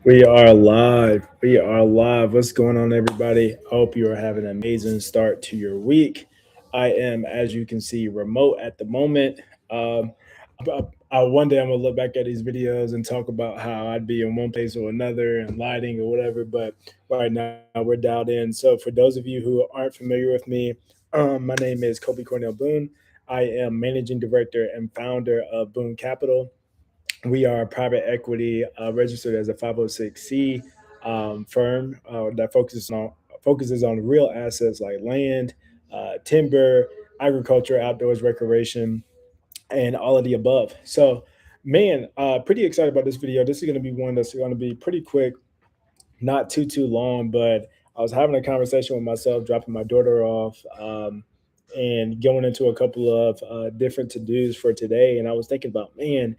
We are live. We are live. What's going on, everybody? I hope you are having an amazing start to your week. I am, as you can see, remote at the moment. Um, one day I'm gonna look back at these videos and talk about how I'd be in one place or another and lighting or whatever. But right now we're dialed in. So for those of you who aren't familiar with me, my name is Kobe Cornell Boone. I am managing director and founder of Boone Capital. We are a private equity registered as a 506c firm that focuses on real assets like land, timber, agriculture, outdoors recreation, and all of the above. So, man, pretty excited about this video. This is going to be one that's going to be pretty quick, not too long, but I was having a conversation with myself, dropping my daughter off, and going into a couple of different to dos for today. And I was thinking about, man,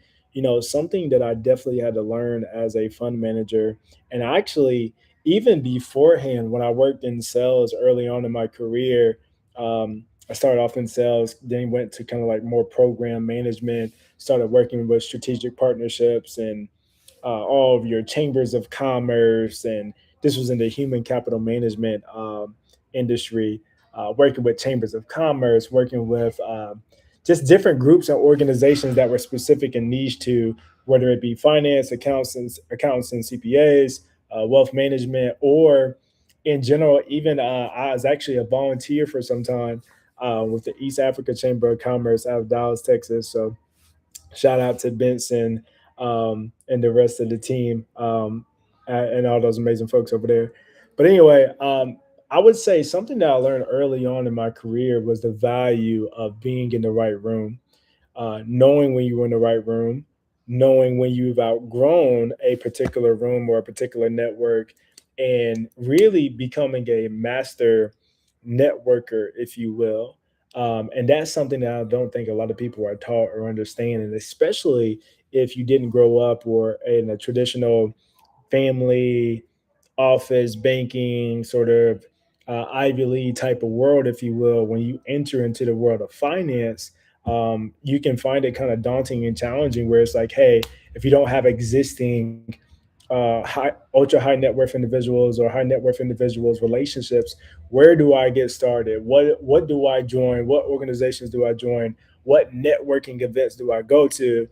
something that I definitely had to learn as a fund manager. And actually, even beforehand, when I worked in sales early on in my career, I started off in sales, then went to kind of like more program management, started working with strategic partnerships and all of your chambers of commerce, and this was in the human capital management industry, working with chambers of commerce, working with just different groups and organizations that were specific and niche to whether it be finance, accountants and CPAs, wealth management, or in general, even I was actually a volunteer for some time with the East Africa Chamber of Commerce out of Dallas, Texas. So shout out to Benson and the rest of the team and all those amazing folks over there. But anyway, I would say something that I learned early on in my career was the value of being in the right room, knowing when you were in the right room, knowing when you've outgrown a particular room or a particular network, and really becoming a master networker, if you will. And that's something that I don't think a lot of people are taught or understand, and especially if you didn't grow up or in a traditional family, office, banking, sort of Ivy League type of world, if you will. When you enter into the world of finance, you can find it kind of daunting and challenging, where it's like, hey, if you don't have existing ultra high net worth individuals or high net worth individuals relationships, where do I get started? What do I join? What organizations do I join? What networking events do I go to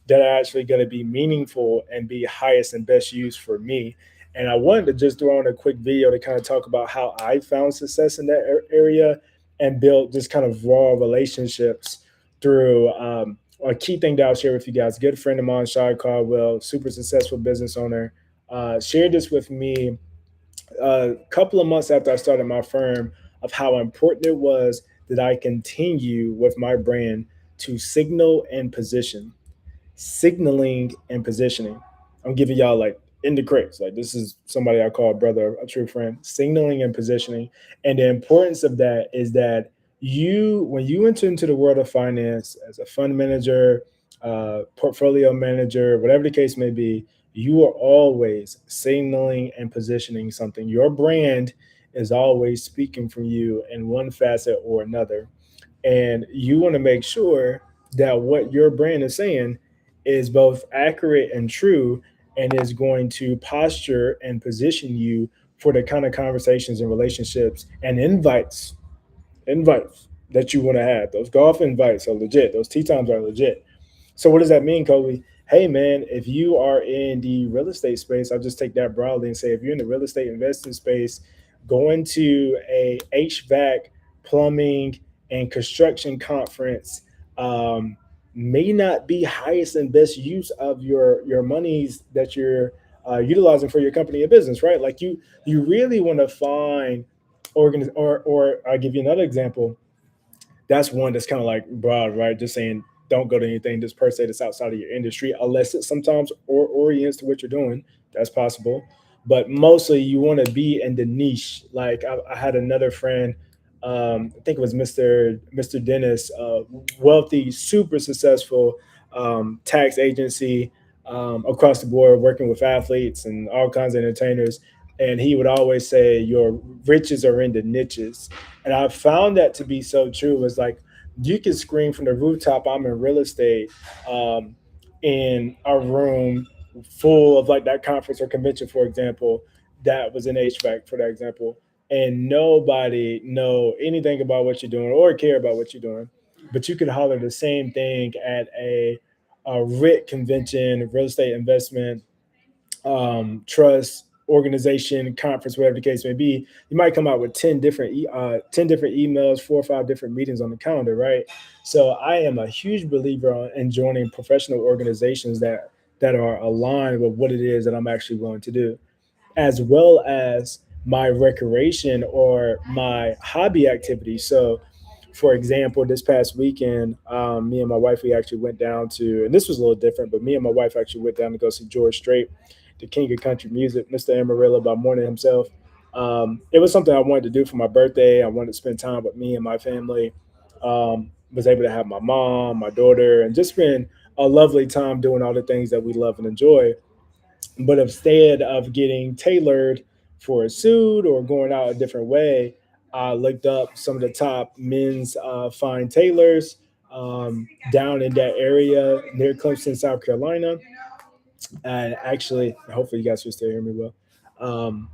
that are actually going to be meaningful and be highest and best use for me? And I wanted to just throw in a quick video to kind of talk about how I found success in that area and built just kind of raw relationships through a key thing that I'll share with you guys. A good friend of mine, Shai Caldwell, super successful business owner, shared this with me a couple of months after I started my firm, of how important it was that I continue with my brand to signal and position, signaling and positioning. I'm giving y'all like in the crates. Like, this is somebody I call a brother, a true friend. Signaling and positioning. And the importance of that is that when you enter into the world of finance as a fund manager, portfolio manager, whatever the case may be, you are always signaling and positioning something. Your brand is always speaking from you in one facet or another. And you want to make sure that what your brand is saying is both accurate and true, and is going to posture and position you for the kind of conversations and relationships and invites that you want to have. Those golf invites are legit. Those tea times are legit. So what does that mean, Kobe? Hey man, if you are in the real estate space, I'll just take that broadly and say if you're in the real estate investing space, going to a HVAC, plumbing, and construction conference may not be highest and best use of your monies that you're utilizing for your company or business, right? Like you really want to find or I'll give you another example. That's one that's kind of like broad, right? Just saying don't go to anything just per se that's outside of your industry, unless it sometimes orients to what you're doing. That's possible. But mostly you want to be in the niche. Like I had another friend, I think it was Mr. Dennis, wealthy, super successful tax agency across the board, working with athletes and all kinds of entertainers. And he would always say, "Your riches are in the niches." And I found that to be so true. It's like you can scream from the rooftop, "I'm in real estate." Um, in a room full of like that conference or convention, for example, that was in HVAC, for that example, and nobody know anything about what you're doing or care about what you're doing, but you could holler the same thing at a RIT convention, real estate investment trust organization conference, whatever the case may be. You might come out with 10 different emails, 4 or 5 different meetings on the calendar, right? So I am a huge believer in joining professional organizations that are aligned with what it is that I'm actually willing to do, as well as my recreation or my hobby activity. So, for example, this past weekend, me and my wife, we actually went down to, and this was a little different, but me and my wife actually went down to go see George Strait, the king of country music, Mr. Amarillo by morning himself. It was something I wanted to do for my birthday. I wanted to spend time with me and my family. Was able to have my mom, my daughter, and just spend a lovely time doing all the things that we love and enjoy. But instead of getting tailored for a suit or going out a different way, I looked up some of the top men's fine tailors down in that area near Clemson, South Carolina. And actually, hopefully, you guys will still hear me well. Um,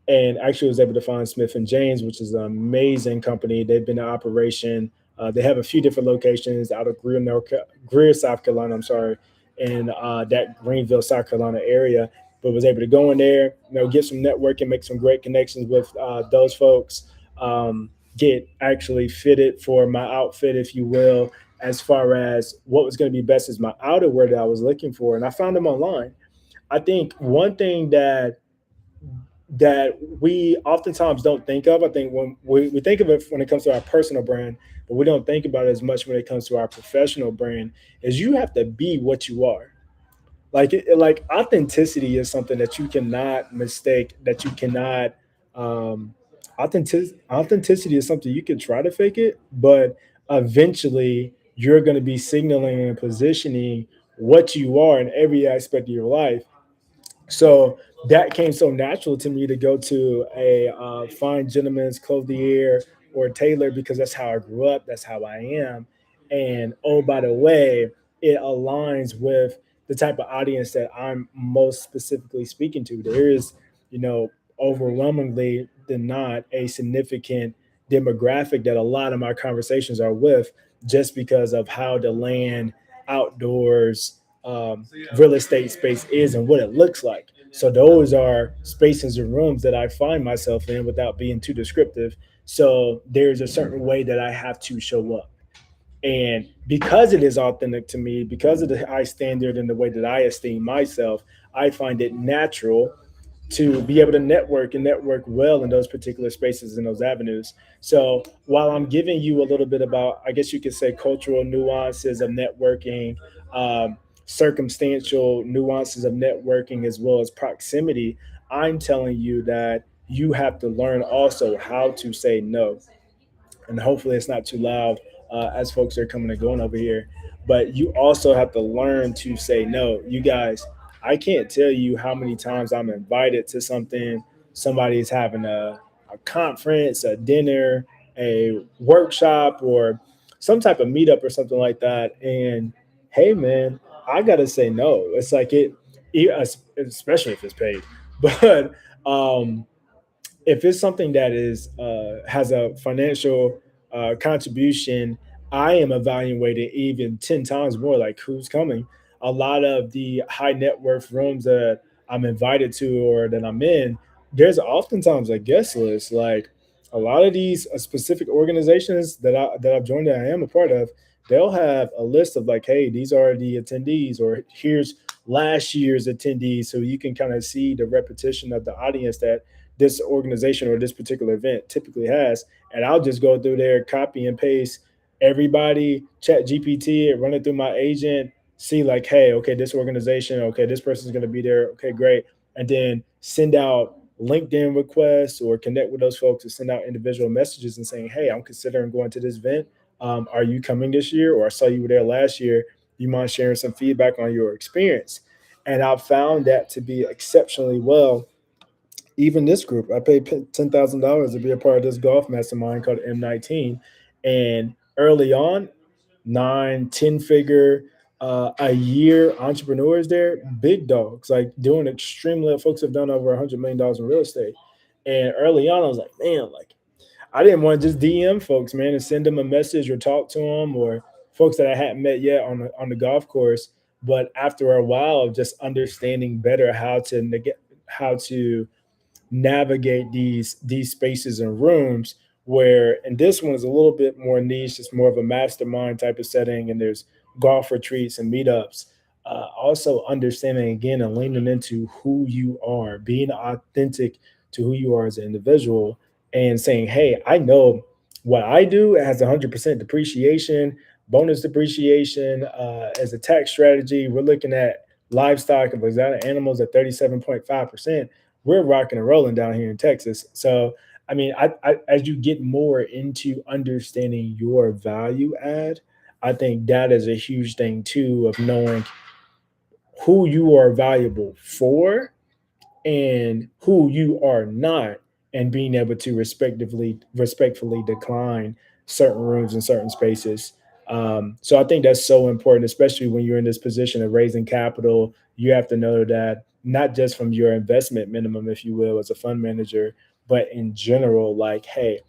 and actually was able to find Smith and James, which is an amazing company. They've been in operation. They have a few different locations out of Greer, South Carolina. I'm sorry, in that Greenville, South Carolina area. But was able to go in there, get some networking, make some great connections with those folks. Get actually fitted for my outfit, if you will, as far as what was going to be best as my outerwear that I was looking for, and I found them online. I think one thing that we oftentimes don't think of. I think when we think of it when it comes to our personal brand, but we don't think about it as much when it comes to our professional brand, is you have to be what you are. Like authenticity is something that you cannot mistake, that you cannot authenticity is something you can try to fake it, but eventually you're going to be signaling and positioning what you are in every aspect of your life. So that came so natural to me to go to a fine gentleman's clothier or tailor, because that's how I grew up. That's how I am. And oh, by the way, it aligns with the type of audience that I'm most specifically speaking to. There is, you know, overwhelmingly than not a significant demographic that a lot of my conversations are with, just because of how the land outdoors real estate space is and what it looks like. So those are spaces and rooms that I find myself in without being too descriptive. So there's a certain way that I have to show up. And because it is authentic to me, because of the high standard and the way that I esteem myself, I find it natural to be able to network and network well in those particular spaces and those avenues. So while I'm giving you a little bit about, I guess you could say, cultural nuances of networking, circumstantial nuances of networking, as well as proximity, I'm telling you that you have to learn also how to say no. And hopefully it's not too loud as folks are coming and going over here. But you also have to learn to say no. You guys, I can't tell you how many times I'm invited to something. Somebody's having a conference, a dinner, a workshop, or some type of meetup or something like that. And hey, man, I gotta say no. It's like especially if it's paid. But if it's something that is has a financial contribution, I am evaluating even 10 times more. Like, who's coming? A lot of the high net worth rooms that I'm invited to or that I'm in, there's oftentimes a guest list. Like a lot of these specific organizations that I've joined that I am a part of, they'll have a list of like, hey, these are the attendees, or here's last year's attendees, so you can kind of see the repetition of the audience that this organization or this particular event typically has. And I'll just go through there, copy and paste everybody, chat GPT, run it through my agent, see like, hey, okay, this organization, okay, this person's going to be there. Okay, great. And then send out LinkedIn requests or connect with those folks to send out individual messages and saying, hey, I'm considering going to this event. Are you coming this year? Or I saw you were there last year. You mind sharing some feedback on your experience? And I've found that to be exceptionally well. Even this group, I paid $10,000 to be a part of this golf mastermind called M19. And early on, 9, 10 figure A year entrepreneurs there, big dogs, like doing extremely well. Folks have done over $100 million in real estate. And early on, I was like, man, like I didn't want to just DM folks, man, and send them a message or talk to them or folks that I hadn't met yet on the golf course. But after a while of just understanding better how to navigate these spaces and rooms where, and this one is a little bit more niche, it's more of a mastermind type of setting, and there's golf retreats and meetups. Also understanding again and leaning into who you are, being authentic to who you are as an individual, and saying, hey, I know what I do has 100% depreciation, bonus depreciation. As a tax strategy, we're looking at livestock of exotic animals at 37.5%. We're rocking and rolling down here in Texas. So, I mean, as you get more into understanding your value add, I think that is a huge thing too of knowing who you are valuable for and who you are not, and being able to respectfully decline certain rooms and certain spaces. So I think that's so important, especially when you're in this position of raising capital. You have to know that not just from your investment minimum, if you will, as a fund manager, but in general, like, hey,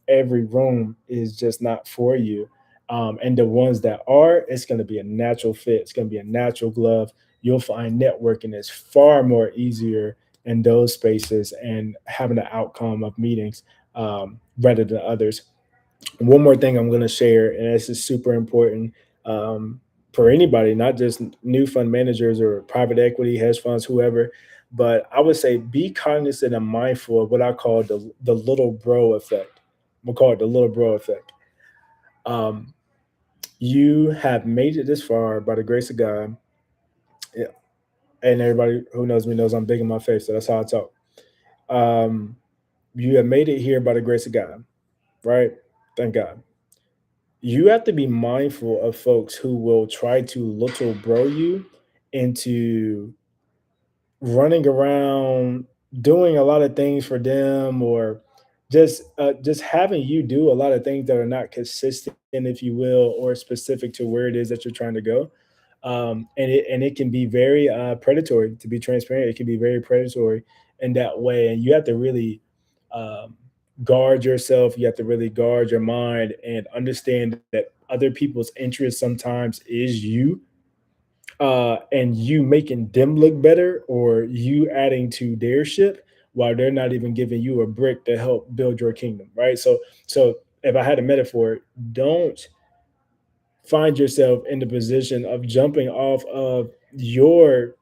every room is just not for you. And the ones that are, it's going to be a natural fit. It's going to be a natural glove. You'll find networking is far more easier in those spaces and having the outcome of meetings rather than others. One more thing I'm going to share, and this is super important um, for anybody, not just new fund managers or private equity, hedge funds, whoever. But I would say be cognizant and mindful of what I call the little bro effect. We'll call it the little bro effect. Um, you have made it this far by the grace of God. Yeah, and everybody who knows me knows I'm big in my face, so that's how I talk. Um, you have made it here by the grace of God, right? Thank God. You have to be mindful of folks who will try to little bro you into running around doing a lot of things for them, or just having you do a lot of things that are not consistent, if you will, or specific to where it is that you're trying to go. And it can be very predatory. To be transparent, it can be very predatory in that way, and you have to really um, guard yourself. You have to really guard your mind and understand that other people's interest sometimes is you, and you making them look better or you adding to their ship while they're not even giving you a brick to help build your kingdom, right? So if I had a metaphor, don't find yourself in the position of jumping off of your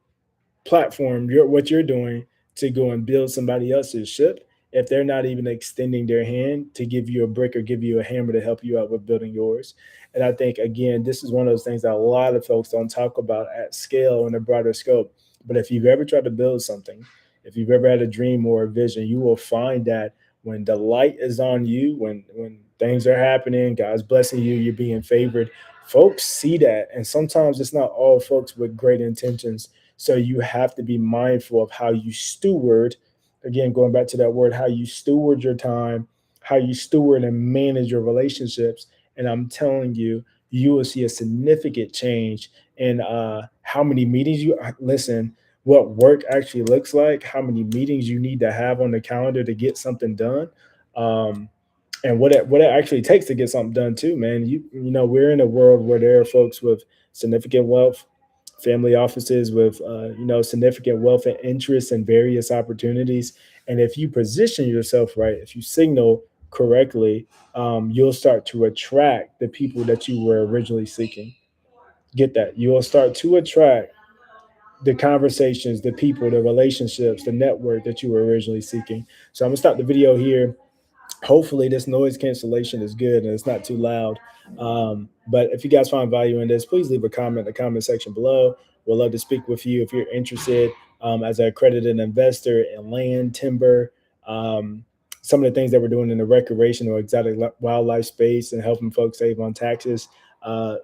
platform, what you're doing, to go and build somebody else's ship if they're not even extending their hand to give you a brick or give you a hammer to help you out with building yours. And I think again, this is one of those things that a lot of folks don't talk about at scale in a broader scope. But if you've ever tried to build something, if you've ever had a dream or a vision, you will find that when the light is on you, when things are happening, God's blessing you, you're being favored, folks see that. And sometimes it's not all folks with great intentions, so you have to be mindful of how you steward, again, going back to that word, how you steward your time, how you steward and manage your relationships. And I'm telling you, you will see a significant change in how many meetings you listen, what work actually looks like, how many meetings you need to have on the calendar to get something done. Um, and what it actually takes to get something done too, man. You know, we're in a world where there are folks with significant wealth, family offices with significant wealth and interest in various opportunities. And if you position yourself right, if you signal correctly, you'll start to attract the people that you were originally seeking. Get that? You'll start to attract the conversations, the people, the relationships, the network that you were originally seeking. So I'm gonna stop the video here. Hopefully this noise cancellation is good and it's not too loud. But if you guys find value in this, please leave a comment in the comment section below. We'd love to speak with you if you're interested, as an accredited investor in land, timber, um, some of the things that we're doing in the recreation or exotic wildlife space and helping folks save on taxes. uh,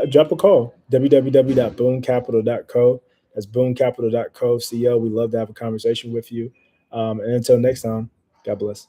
Drop a call, www.boonecapital.co. That's boonecapital.co. We love to have a conversation with you. And until next time, God bless.